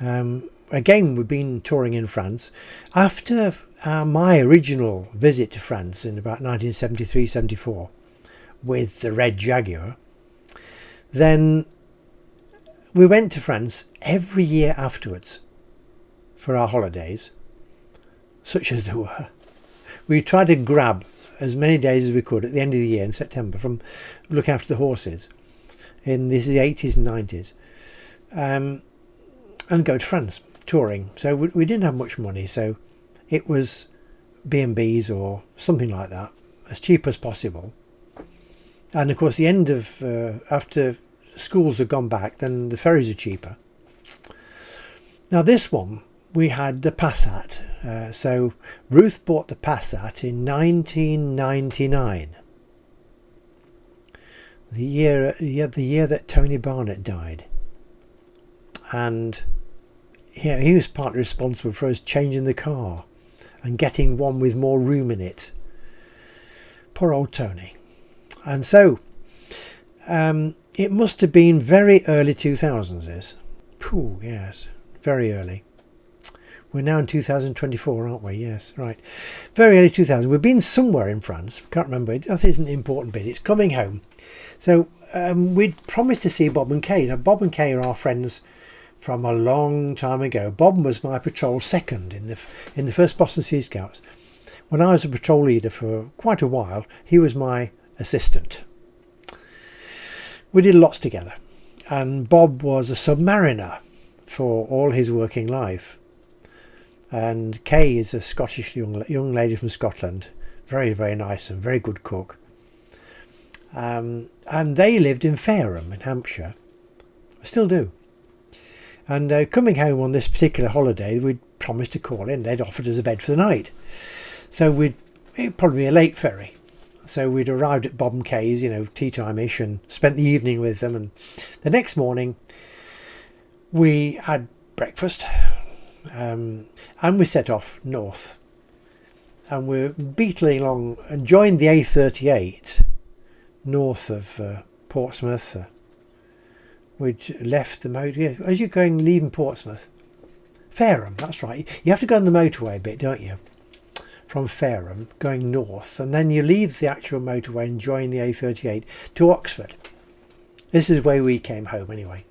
Again, we've been touring in France. After my original visit to France in about 1973-74 with the red Jaguar, then we went to France every year afterwards for our holidays, such as there were. We tried to grab as many days as we could at the end of the year in September from looking after the horses in the 80s and 90s, and go to France touring. So we didn't have much money, so it was B&Bs or something like that, as cheap as possible. And of course, the end of after schools have gone back, then the ferries are cheaper. Now this one, we had the Passat. So Ruth bought the Passat in 1999, the year that Tony Barnett died, and yeah, he was partly responsible for us changing the car and getting one with more room in it. Poor old Tony. And so it must have been very early 2000s, this. Phew, yes, very early. We're now in 2024, aren't we? Yes, right. Very early 2000s. We've been somewhere in France. Can't remember. That isn't an important bit. It's coming home. So we'd promised to see Bob and Kay. Now, Bob and Kay are our friends from a long time ago. Bob was my patrol second in the first Boston Sea Scouts. When I was a patrol leader for quite a while, he was my assistant. We did lots together. And Bob was a submariner for all his working life. And Kay is a Scottish young lady from Scotland, very, very nice and very good cook. And they lived in Fareham in Hampshire, still do. And coming home on this particular holiday, we'd promised to call in. They'd offered us a bed for the night, so it'd probably be a late ferry. So we'd arrived at Bob and Kay's, tea time-ish, and spent the evening with them. And the next morning, we had breakfast. And we set off north, and we're beetling along and joined the A38 north of Portsmouth. We'd left the motor as you're leaving Portsmouth. Fareham, that's right. You have to go on the motorway a bit, don't you? From Fareham, going north, and then you leave the actual motorway and join the A38 to Oxford. This is where we came home anyway.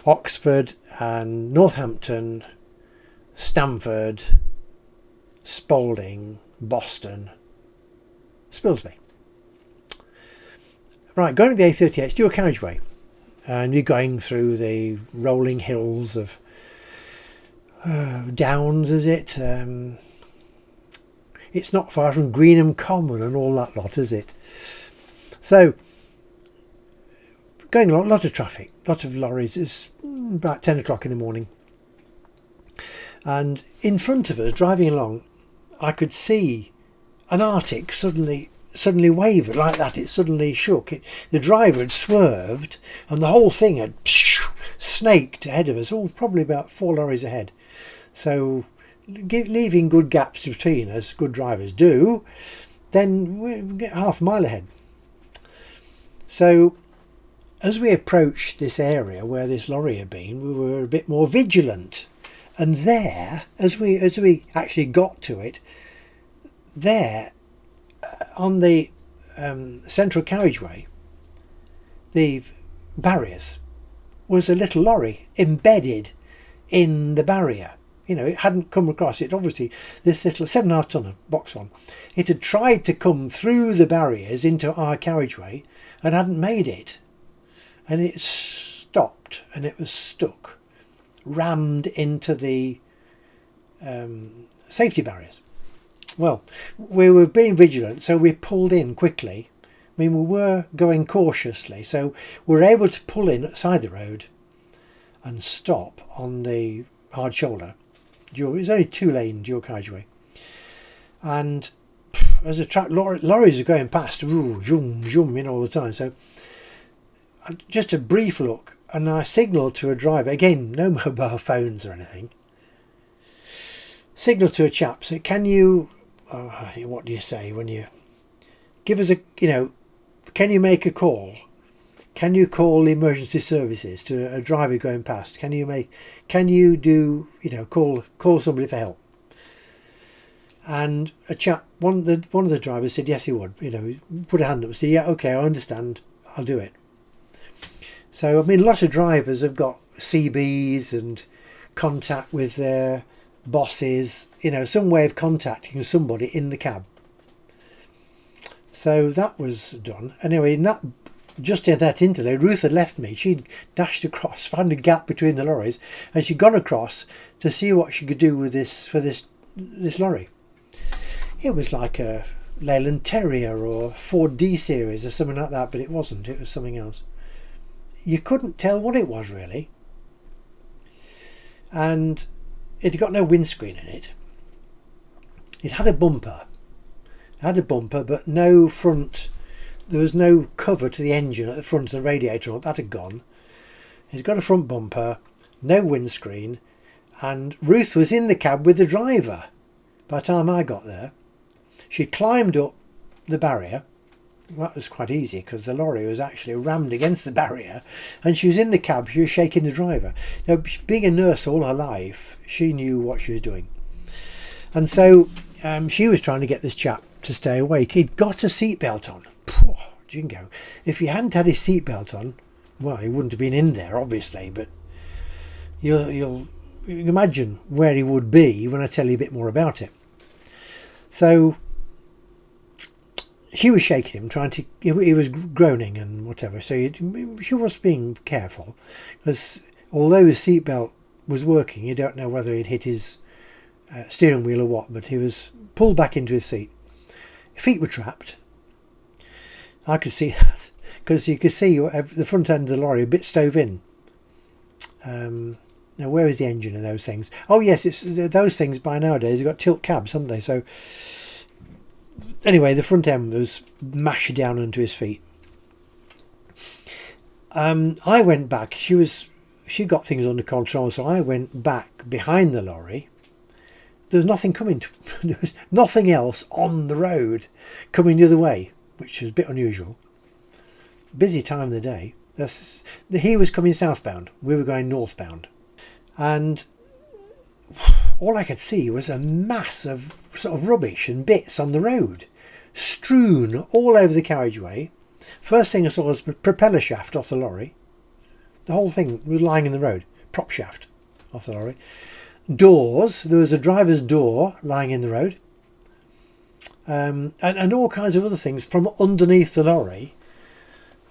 Oxford and Northampton, Stamford, Spalding, Boston, Spilsby. Right, going to the A38, it's dual carriageway, and you're going through the rolling hills of Downs, is it? It's not far from Greenham Common and all that lot, is it? So, going along, lot of traffic, lots of lorries. It's about 10 o'clock in the morning, and in front of us, driving along, I could see an Arctic suddenly wavered like that. It suddenly shook. The driver had swerved, and the whole thing had snaked ahead of us. Probably about 4 lorries ahead. So, leaving good gaps between us, good drivers do. Then we get half a mile ahead. So, as we approached this area where this lorry had been, we were a bit more vigilant. And there, as we actually got to it, there on the central carriageway, the barriers, was a little lorry embedded in the barrier. It hadn't come across it. Obviously, this little 7.5 tonner box one, it had tried to come through the barriers into our carriageway and hadn't made it. And it stopped, and it was stuck, rammed into the safety barriers. Well, we were being vigilant, so we pulled in quickly. We were going cautiously, so we were able to pull in at the side of the road and stop on the hard shoulder. It was only 2-lane dual carriageway. And as lorries are going past, zoom, zoom, all the time. So just a brief look, and I signalled to a driver, again, no mobile phones or anything, signalled to a chap, so can you, what do you say when you give us can you make a call? can you call emergency services to a driver going past? Can you do, call somebody for help? And a chap, one of the drivers said yes he would, put a hand up and say, yeah, okay, I understand, I'll do it. So, I mean, a lot of drivers have got CBs and contact with their bosses, some way of contacting somebody in the cab. So that was done. Anyway, just in that interlude, Ruth had left me. She'd dashed across, found a gap between the lorries, and she'd gone across to see what she could do with this lorry. It was like a Leyland Terrier or Ford D series or something like that, but it wasn't. It was something else. You couldn't tell what it was really. And it had got no windscreen in it. It had a bumper. But no front. There was no cover to the engine at the front of the radiator. That had gone. It had got a front bumper, no windscreen, and Ruth was in the cab with the driver by the time I got there. She climbed up the barrier. That was quite easy because the lorry was actually rammed against the barrier, and she was in the cab. She was shaking the driver. Now, being a nurse all her life, she knew what she was doing, and so she was trying to get this chap to stay awake. He'd got a seatbelt on. Poor Jingo! If he hadn't had his seatbelt on, well, he wouldn't have been in there, obviously. But you'll imagine where he would be when I tell you a bit more about it. So she was shaking him, he was groaning and whatever, so she was being careful, because although his seatbelt was working, you don't know whether he'd hit his steering wheel or what, but he was pulled back into his seat. His feet were trapped. I could see that, because you could see the front end of the lorry a bit stove in. Now, where is the engine of those things? Oh yes, it's those things by nowadays, they've got tilt cabs, haven't they? So anyway, the front end was mashed down onto his feet. I went back. She got things under control, so I went back behind the lorry. There was nothing coming. There was nothing else on the road coming the other way, which was a bit unusual. Busy time of the day. He was coming southbound. We were going northbound, and all I could see was a mass of sort of rubbish and bits on the road, strewn all over the carriageway. First thing I saw was a propeller shaft off the lorry. The whole thing was lying in the road. Prop shaft off the lorry. Doors. There was a driver's door lying in the road. And all kinds of other things from underneath the lorry.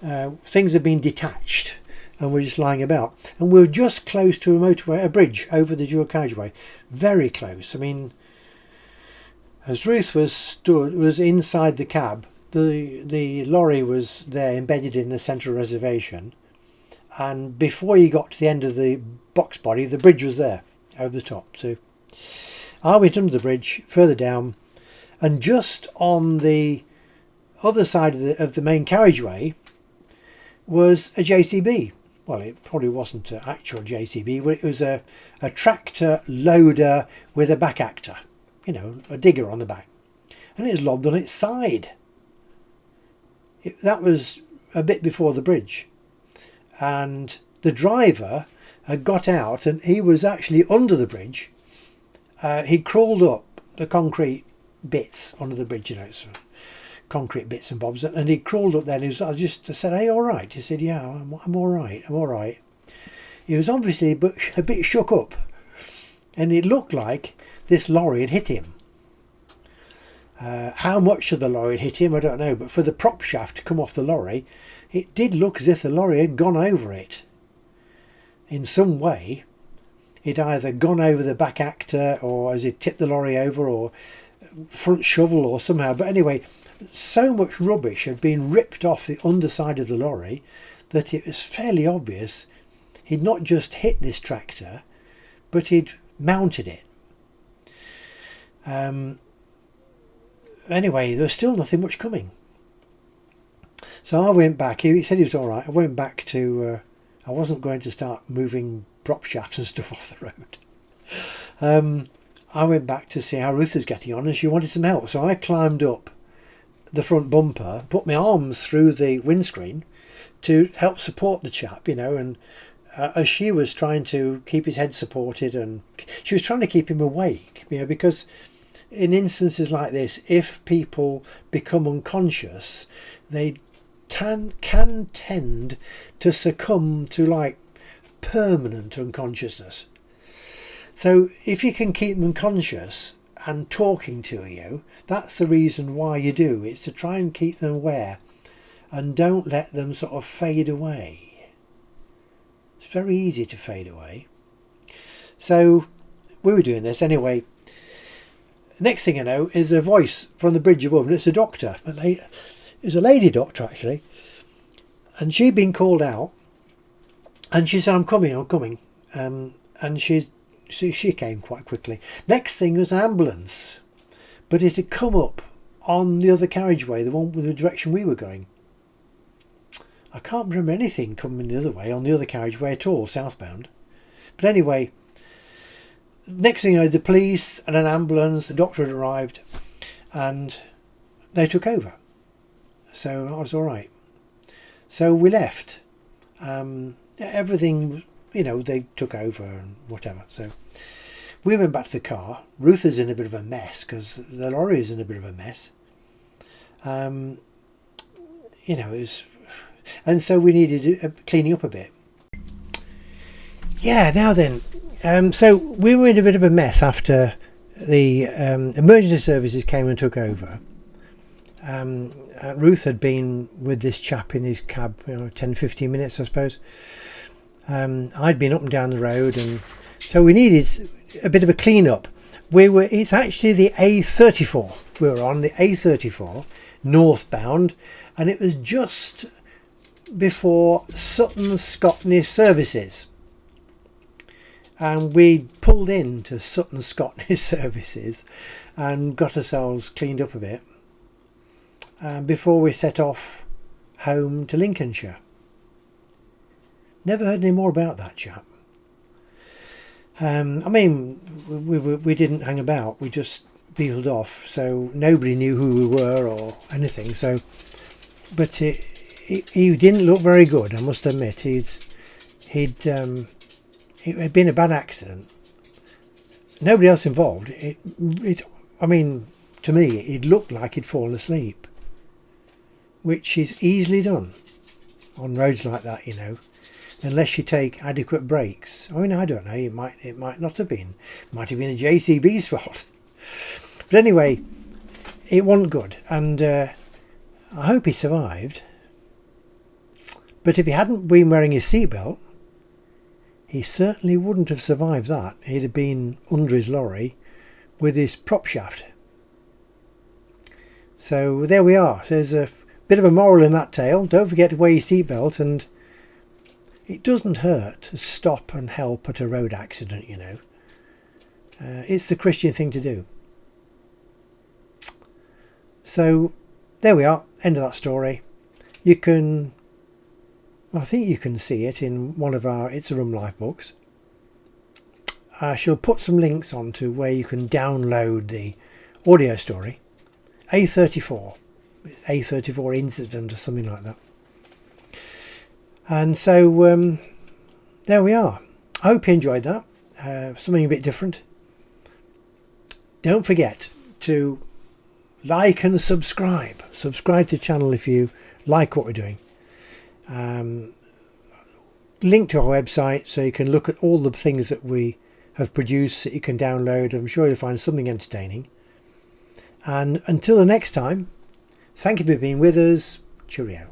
Things had been detached and were just lying about. And we were just close to a motorway, a bridge over the dual carriageway. Very close. I mean, as Ruth was inside the cab, the lorry was there embedded in the central reservation, and before you got to the end of the box body, the bridge was there over the top. So I went under the bridge further down, and just on the other side of the main carriageway was a JCB. Well, it probably wasn't an actual JCB, but it was a tractor loader with a back actor, a digger on the back, and it was lobbed on its side. That was a bit before the bridge, and the driver had got out, and he was actually under the bridge. He crawled up the concrete bits under the bridge, it's concrete bits and bobs, and he crawled up there, and I just said, "Hey, all right?" He said, "Yeah, I'm all right, I'm all right." He was obviously a bit shook up, and it looked like this lorry had hit him. How much of the lorry had hit him, I don't know, but for the prop shaft to come off the lorry, it did look as if the lorry had gone over it. In some way, it either gone over the back actor, or as it tipped the lorry over, or front shovel, or somehow. But anyway, so much rubbish had been ripped off the underside of the lorry that it was fairly obvious he'd not just hit this tractor, but he'd mounted it. Anyway, there was still nothing much coming. So I went back. He said he was all right. I went back to... I wasn't going to start moving prop shafts and stuff off the road. I went back to see how Ruth was getting on, and she wanted some help. So I climbed up the front bumper, put my arms through the windscreen, to help support the chap, you know, and as she was trying to keep his head supported, and she was trying to keep him awake, you know, because in instances like this, if people become unconscious, they can tend to succumb to like permanent unconsciousness. So if you can keep them conscious and talking to you, that's the reason why you do. It's to try and keep them aware and don't let them sort of fade away. It's very easy to fade away. So we were doing this anyway. Next thing I know is a voice from the bridge above, and it's a doctor. It's a lady doctor actually, and she'd been called out, and she said, I'm coming. And she came quite quickly. Next thing was an ambulance, but it had come up on the other carriageway, the one with the direction we were going. I can't remember anything coming the other way on the other carriageway at all, southbound. But anyway, next thing you know, the police and an ambulance, the doctor had arrived, and they took over. So I was all right. So we left. Everything, you know, they took over and whatever. So we went back to the car. Ruth is in a bit of a mess because the lorry is in a bit of a mess. You know, it was, and so we needed cleaning up a bit. Yeah, now then. So we were in a bit of a mess after the emergency services came and took over. Ruth had been with this chap in his cab, you know, 10-15 minutes I suppose. I'd been up and down the road, and so we needed a bit of a clean up. It's actually the A34 we were on, the A34 northbound, and it was just before Sutton Scotney services. And we pulled into Sutton Scotney services and got ourselves cleaned up a bit before we set off home to Lincolnshire. Never heard any more about that chap. I mean, we didn't hang about. We just peeled off, so nobody knew who we were or anything. So, but he didn't look very good, I must admit. It had been a bad accident. Nobody else involved. I mean, to me, it looked like he'd fallen asleep, which is easily done on roads like that, you know, unless you take adequate breaks. I mean, I don't know. It might not have been. It might have been the JCB's fault. But anyway, it wasn't good, and I hope he survived. But if he hadn't been wearing his seatbelt, he certainly wouldn't have survived that. He'd have been under his lorry with his prop shaft. So there we are. There's a bit of a moral in that tale. Don't forget to wear your seatbelt, and it doesn't hurt to stop and help at a road accident, you know. It's the Christian thing to do. So there we are. End of that story. You can... I think you can see it in one of our It's a Rum Life books. I shall put some links on to where you can download the audio story. A34 incident or something like that. And so there we are. I hope you enjoyed that. Something a bit different. Don't forget to like and subscribe. Subscribe to the channel if you like what we're doing. Link to our website so you can look at all the things that we have produced that you can download. I'm sure you'll find something entertaining. And until the next time, thank you for being with us. Cheerio.